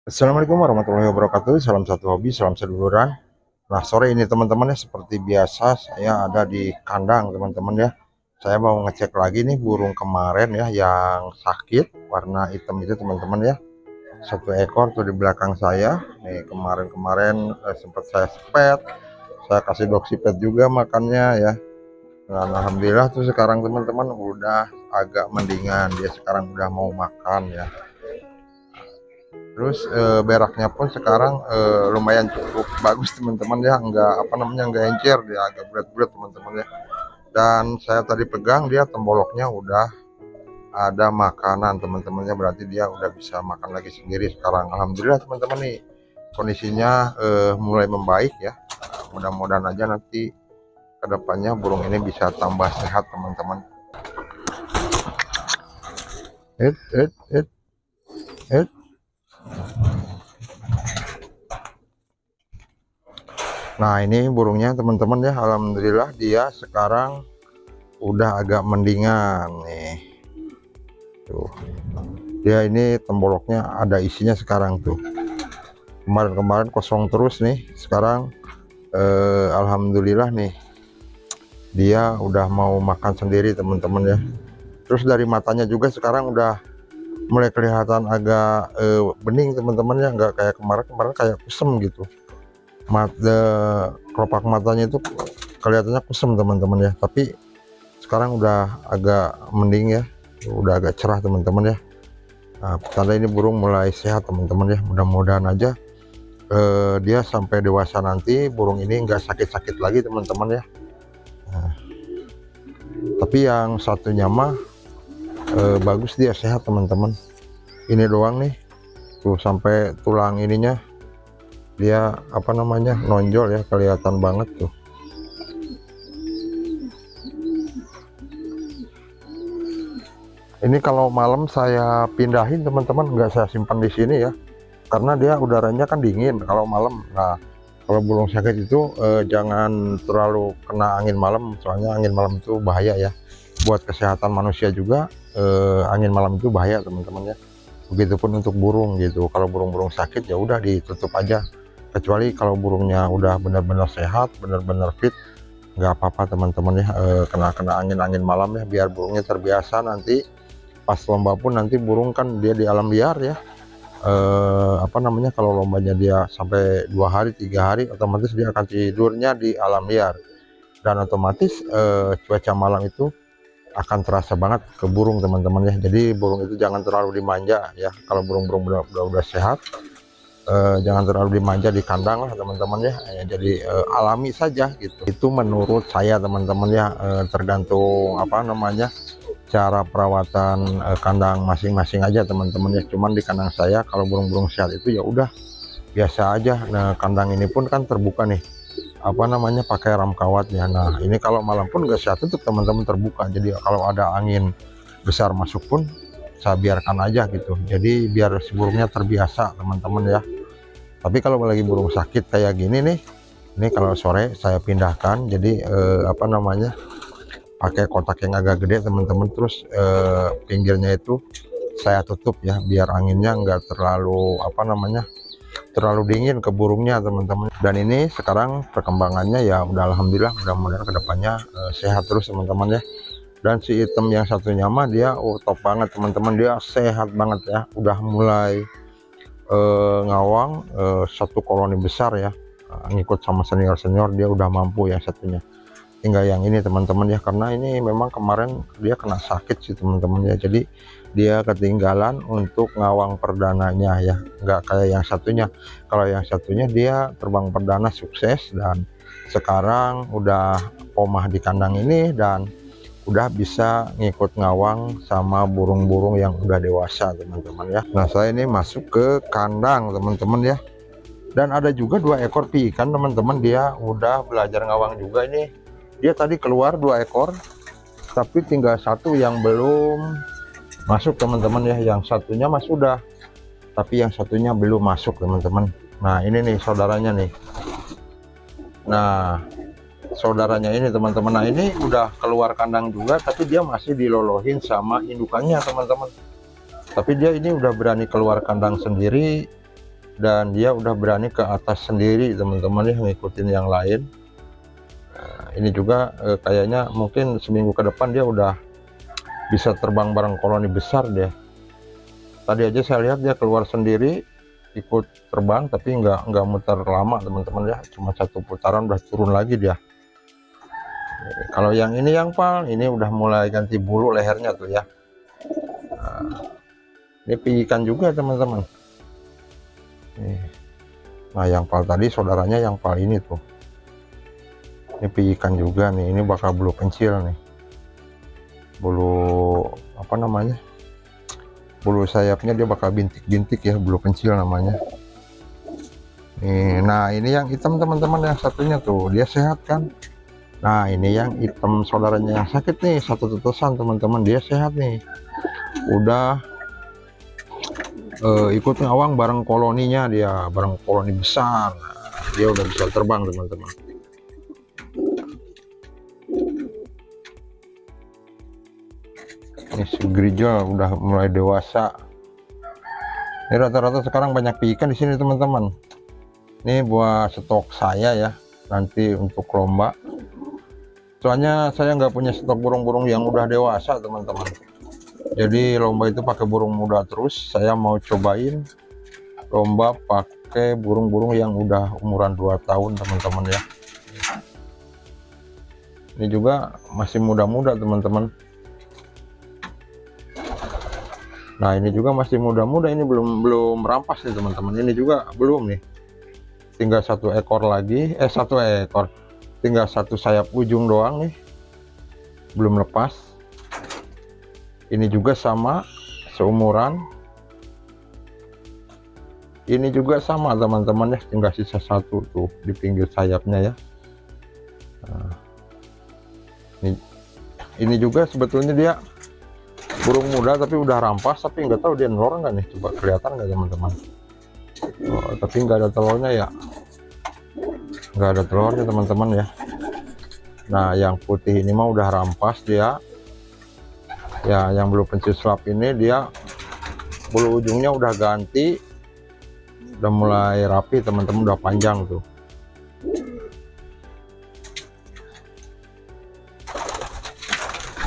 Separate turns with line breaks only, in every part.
Assalamualaikum warahmatullahi wabarakatuh. Salam satu hobi, salam seduluran. Nah, sore ini teman-teman ya, seperti biasa saya ada di kandang teman-teman ya. Saya mau ngecek lagi nih burung kemarin ya yang sakit warna hitam itu teman-teman ya. Satu ekor tuh di belakang saya. Nih kemarin-kemarin sempat saya sepet, saya kasih doksipet juga makannya ya. Nah, alhamdulillah tuh sekarang teman-teman udah agak mendingan, dia sekarang udah mau makan ya. Terus beraknya pun sekarang lumayan cukup bagus teman-teman ya, enggak apa namanya, enggak encer, dia agak bulat-bulat teman-teman ya. Dan saya tadi pegang dia temboloknya udah ada makanan teman-temannya, berarti dia udah bisa makan lagi sendiri sekarang. Alhamdulillah teman-teman nih kondisinya mulai membaik ya. Mudah-mudahan aja nanti kedepannya burung ini bisa tambah sehat teman-teman. it it it it Nah ini burungnya teman-teman ya, alhamdulillah dia sekarang udah agak mendingan nih. Tuh. Dia ini temboloknya ada isinya sekarang tuh. Kemarin-kemarin kosong terus nih. Sekarang alhamdulillah nih dia udah mau makan sendiri teman-teman ya. Terus dari matanya juga sekarang udah mulai kelihatan agak bening teman-teman ya, nggak kayak kemarin kayak kusem gitu. Kelopak matanya itu kelihatannya kusem teman-teman ya, tapi sekarang udah agak mending ya, udah agak cerah teman-teman ya. Nah, tanda ini burung mulai sehat teman-teman ya, mudah-mudahan aja dia sampai dewasa nanti burung ini nggak sakit-sakit lagi teman-teman ya. Nah, tapi yang satunya mah bagus, dia sehat teman-teman. Ini doang nih tuh, sampai tulang ininya dia apa namanya nonjol ya, kelihatan banget tuh. Ini kalau malam saya pindahin teman-teman, nggak saya simpan di sini ya, karena dia udaranya kan dingin kalau malam. Nah kalau burung sakit itu jangan terlalu kena angin malam, soalnya angin malam itu bahaya ya buat kesehatan manusia juga. Angin malam itu bahaya teman-teman ya, begitupun untuk burung gitu. Kalau burung-burung sakit ya udah ditutup aja, kecuali kalau burungnya udah benar-benar sehat, benar-benar fit, nggak apa-apa teman-teman ya kena angin malam ya, biar burungnya terbiasa. Nanti pas lomba pun nanti burung kan dia di alam liar ya, apa namanya, kalau lombanya dia sampai 2 hari 3 hari otomatis dia akan tidurnya di alam liar, dan otomatis cuaca malam itu akan terasa banget ke burung teman-teman ya. Jadi burung itu jangan terlalu dimanja ya, kalau burung-burung udah sehat jangan terlalu dimanja di kandang lah teman-teman ya. Jadi alami saja gitu, itu menurut saya teman-teman ya. Tergantung apa namanya cara perawatan kandang masing-masing aja teman-teman ya. Cuman di kandang saya kalau burung-burung sehat itu ya udah biasa aja. Nah kandang ini pun kan terbuka nih, apa namanya, pakai ram kawat ya. Nah ini kalau malam pun nggak saya tutup teman-teman, terbuka. Jadi kalau ada angin besar masuk pun saya biarkan aja gitu, jadi biar si burungnya terbiasa teman-teman ya. Tapi kalau lagi burung sakit kayak gini nih, ini kalau sore saya pindahkan, jadi apa namanya, pakai kotak yang agak gede teman-teman. Terus pinggirnya itu saya tutup ya, biar anginnya nggak terlalu apa namanya, terlalu dingin ke burungnya teman-teman. Dan ini sekarang perkembangannya ya udah alhamdulillah, mudah-mudahan kedepannya sehat terus teman-teman ya. Dan si item yang satunya mah dia top banget teman-teman, dia sehat banget ya, udah mulai ngawang satu koloni besar ya. Ngikut sama senior-senior, dia udah mampu yang satunya. Tinggal yang ini teman-teman ya, karena ini memang kemarin dia kena sakit sih teman-teman ya, jadi dia ketinggalan untuk ngawang perdananya ya, nggak kayak yang satunya. Kalau yang satunya dia terbang perdana sukses, dan sekarang udah omah di kandang ini dan udah bisa ngikut ngawang sama burung-burung yang udah dewasa teman-teman ya. Nah saya ini masuk ke kandang teman-teman ya, dan ada juga 2 ekor pikan teman-teman, dia udah belajar ngawang juga. Ini dia tadi keluar 2 ekor, tapi tinggal satu yang belum masuk teman-teman ya. Yang satunya mas sudah, tapi yang satunya belum masuk teman-teman. Nah ini nih saudaranya nih, nah saudaranya ini teman-teman. Nah ini udah keluar kandang juga, tapi dia masih dilolohin sama indukannya teman-teman. Tapi dia ini udah berani keluar kandang sendiri, dan dia udah berani ke atas sendiri teman-teman ya, ngikutin yang lain. Nah, ini juga kayaknya mungkin seminggu ke depan dia udah bisa terbang bareng koloni besar deh. Tadi aja saya lihat dia keluar sendiri ikut terbang, tapi nggak muter lama teman-teman ya, cuma satu putaran udah turun lagi dia. Kalau yang ini yang pal, ini udah mulai ganti bulu lehernya tuh ya. Nah, ini piikan juga teman-teman. Nah yang pal tadi saudaranya yang pal ini tuh, ini piikan juga nih. Ini bakal bulu pencil nih, bulu apa namanya, bulu sayapnya dia bakal bintik-bintik ya, bulu pencil namanya nih. Nah ini yang hitam teman-teman, yang satunya tuh dia sehat kan. Nah ini yang hitam saudaranya yang sakit nih, satu tetesan teman-teman, dia sehat nih, udah ikut ngawang bareng koloninya, dia bareng koloni besar. Nah, dia udah bisa terbang teman-teman. Ini si Grijol udah mulai dewasa. Ini rata-rata sekarang banyak piikan di sini teman-teman. Ini buat stok saya ya, nanti untuk lomba. Soalnya saya nggak punya stok burung-burung yang udah dewasa teman-teman. Jadi lomba itu pakai burung muda terus. Saya mau cobain lomba pakai burung-burung yang udah umuran 2 tahun teman-teman ya. Ini juga masih muda-muda teman-teman. Nah ini juga masih muda-muda, ini belum rampas nih teman-teman. Ini juga belum nih, tinggal satu ekor lagi, satu ekor, tinggal satu sayap ujung doang nih, belum lepas. Ini juga sama, seumuran. Ini juga sama teman-teman ya, tinggal sisa satu tuh di pinggir sayapnya ya. Nah, ini juga sebetulnya dia burung muda tapi udah rampas, tapi nggak tahu dia nelor nggak nih, coba kelihatan nggak teman-teman. Oh, tapi nggak ada telurnya ya, nggak ada telurnya teman-teman ya. Nah yang putih ini mah udah rampas dia ya, yang bulu pencil selap ini dia bulu ujungnya udah ganti, udah mulai rapi teman-teman, udah panjang tuh.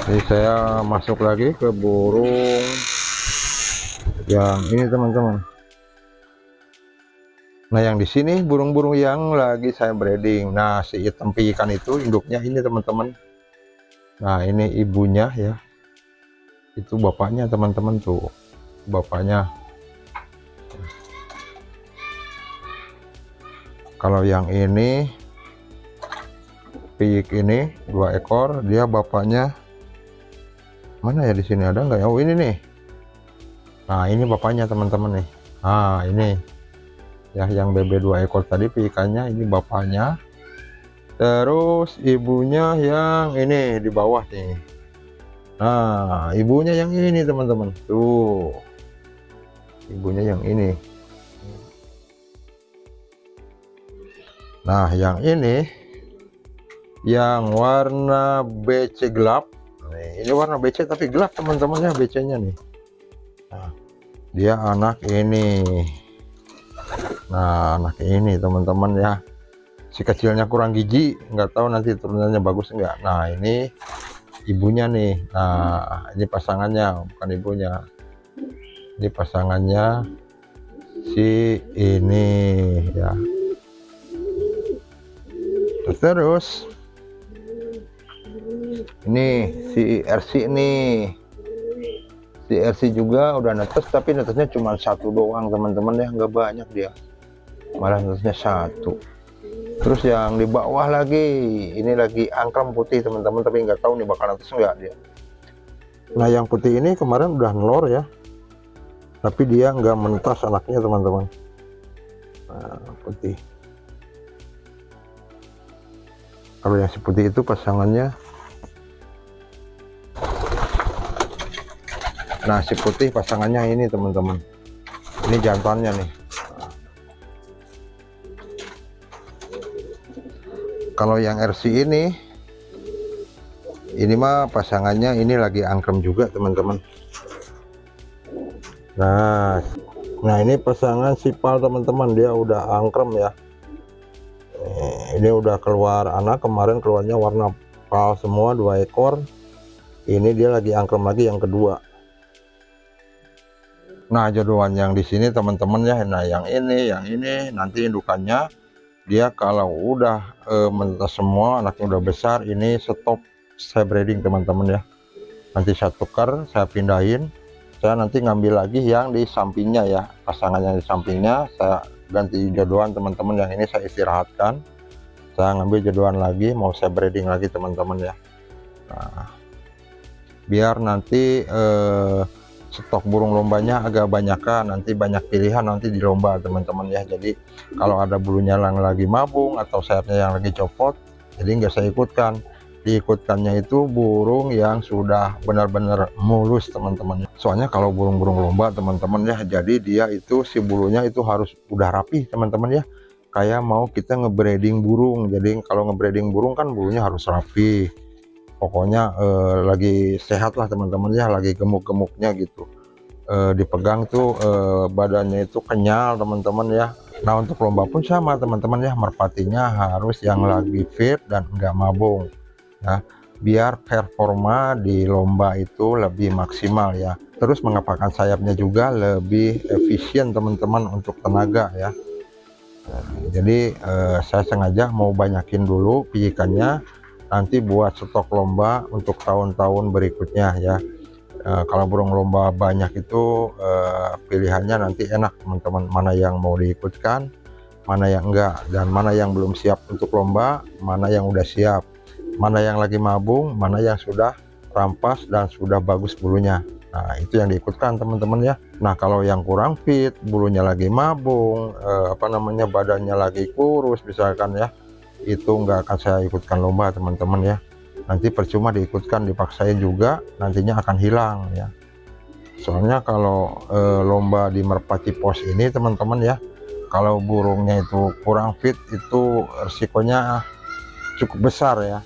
Jadi saya masuk lagi ke burung yang ini teman-teman. Nah yang di sini burung-burung yang lagi saya breeding. Nah si hitam piikan itu induknya ini teman-teman. Nah ini ibunya ya, itu bapaknya teman-teman tuh, bapaknya. Kalau yang ini piik ini 2 ekor, dia bapaknya mana ya, di sini ada nggak ya? Oh ini nih. Nah ini bapaknya teman-teman nih. Nah ini ya, yang bebek 2 ekor tadi piikannya, ini bapaknya. Terus ibunya yang ini di bawah nih. Nah ibunya yang ini nih teman-teman tuh, ibunya yang ini. Nah yang ini yang warna BC gelap nih, ini warna BC tapi gelap teman-teman ya, BC nya nih. Nah dia anak ini. Nah anak ini teman-teman ya, si kecilnya kurang gizi, nggak tahu nanti turunannya bagus enggak. Nah ini ibunya nih. Nah ini pasangannya, bukan ibunya, ini pasangannya si ini ya. Terus ini si RC nih, si RC juga udah netes, tapi netesnya cuma satu doang teman-teman ya, nggak banyak dia, malah netesnya satu. Terus yang di bawah lagi ini lagi angklem putih teman-teman, tapi nggak tahu nih bakal netes nggak dia. Nah yang putih ini kemarin udah nelor ya, tapi dia nggak menetas anaknya teman-teman. Nah putih, kalau yang si putih itu pasangannya. Nah si putih pasangannya ini teman-teman, ini jantannya nih. Kalau yang RC ini mah pasangannya ini lagi angkrem juga teman-teman. Nah Nah ini pasangan sipal teman-teman, dia udah angkrem ya. Ini udah keluar anak, kemarin keluarnya warna pal semua 2 ekor. Ini dia lagi angkrem lagi yang kedua. Nah jodohan yang di sini teman-teman ya, nah yang ini nanti indukannya dia kalau udah menetas semua, anaknya udah besar, ini stop saya breeding teman-teman ya. Nanti saya tukar, saya pindahin, saya nanti ngambil lagi yang di sampingnya ya, pasangan yang di sampingnya saya ganti jodohan teman-teman. Yang ini saya istirahatkan, saya ngambil jodohan lagi, mau saya breeding lagi teman-teman ya. Nah, biar nanti stok burung lombanya agak banyakan, nanti banyak pilihan nanti di lomba teman-teman ya. Jadi kalau ada bulunya yang lagi mabung atau sayapnya yang lagi copot, jadi nggak saya ikutkan. Diikutkannya itu burung yang sudah benar-benar mulus teman-teman. Soalnya kalau burung-burung lomba teman-teman ya, jadi dia itu si bulunya itu harus udah rapi teman-teman ya, kayak mau kita ngebreeding burung. Jadi kalau ngebreeding burung kan bulunya harus rapi, pokoknya lagi sehat lah teman-teman ya, lagi gemuk-gemuknya gitu. Dipegang tuh badannya itu kenyal teman-teman ya. Nah untuk lomba pun sama teman-teman ya, merpatinya harus yang lagi fit dan enggak mabung ya, biar performa di lomba itu lebih maksimal ya. Terus mengepakkan sayapnya juga lebih efisien teman-teman untuk tenaga ya. Jadi saya sengaja mau banyakin dulu pijikannya, nanti buat stok lomba untuk tahun-tahun berikutnya ya. Kalau burung lomba banyak itu pilihannya nanti enak teman-teman, mana yang mau diikutkan, mana yang enggak, dan mana yang belum siap untuk lomba, mana yang udah siap, mana yang lagi mabung, mana yang sudah rampas dan sudah bagus bulunya. Nah itu yang diikutkan teman-teman ya. Nah kalau yang kurang fit, bulunya lagi mabung, badannya lagi kurus misalkan ya, itu nggak akan saya ikutkan lomba teman-teman ya. Nanti percuma diikutkan, dipaksain juga nantinya akan hilang ya. Soalnya kalau lomba di merpati pos ini teman-teman ya, kalau burungnya itu kurang fit itu risikonya cukup besar ya.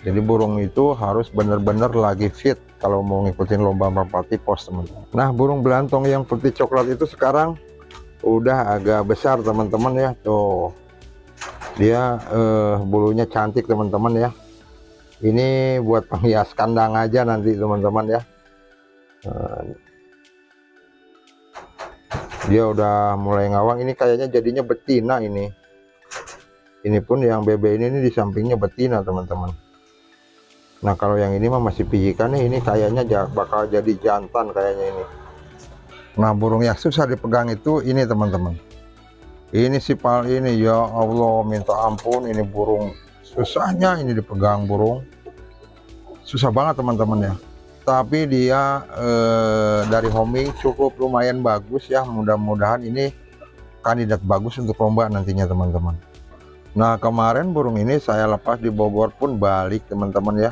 Jadi burung itu harus benar-benar lagi fit kalau mau ngikutin lomba merpati pos teman-teman. Nah burung belantong yang putih coklat itu sekarang udah agak besar teman-teman ya, tuh dia bulunya cantik teman-teman ya. Ini buat penghias kandang aja nanti teman-teman ya. Dia udah mulai ngawang, ini kayaknya jadinya betina ini. Ini pun yang bebe ini di sampingnya betina teman-teman. Nah kalau yang ini mah masih pijikan nih, ini kayaknya bakal jadi jantan kayaknya ini. Nah burung yang susah dipegang itu ini teman-teman. Ini sipal ini, ya Allah minta ampun, ini burung susahnya ini dipegang burung. Susah banget teman-teman ya. Tapi dia dari homing cukup lumayan bagus ya, mudah-mudahan ini kandidat bagus untuk lomba nantinya teman-teman. Nah kemarin burung ini saya lepas di Bogor pun balik teman-teman ya,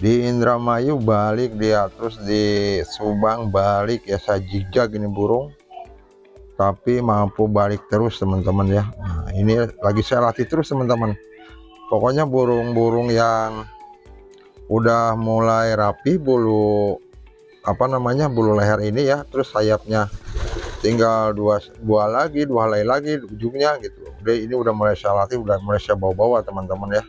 di Indramayu balik dia, terus di Subang balik ya, saya jigjag ini burung tapi mampu balik terus teman-teman ya. Nah ini lagi saya latih terus teman-teman. Pokoknya burung-burung yang udah mulai rapi bulu bulu leher ini ya, terus sayapnya tinggal dua helai lagi ujungnya gitu. Ini udah mulai saya latih, udah mulai saya bawa-bawa teman-teman ya.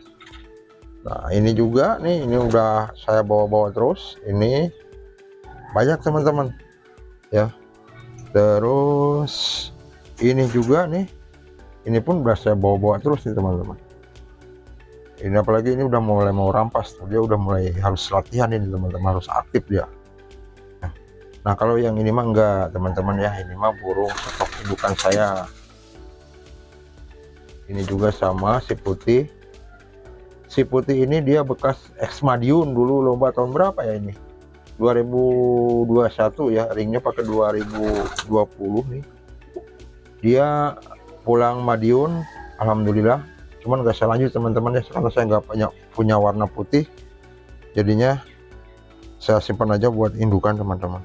Nah ini juga nih, ini udah saya bawa-bawa terus, ini banyak teman-teman ya. Terus ini juga nih, ini pun udah saya bawa-bawa terus nih teman-teman. Ini apalagi ini udah mulai mau rampas, dia udah mulai harus latihan ini teman-teman, harus aktif dia. Nah kalau yang ini mah enggak teman-teman ya, ini mah burung stok indukan saya. Ini juga sama si putih. Si putih ini dia bekas X Madiun dulu lomba tahun berapa ya ini? 2021 ya, ringnya pakai 2020 nih. Dia pulang Madiun, alhamdulillah. Cuman gak saya lanjut teman-teman ya, karena saya nggak punya warna putih. Jadinya saya simpan aja buat indukan teman-teman.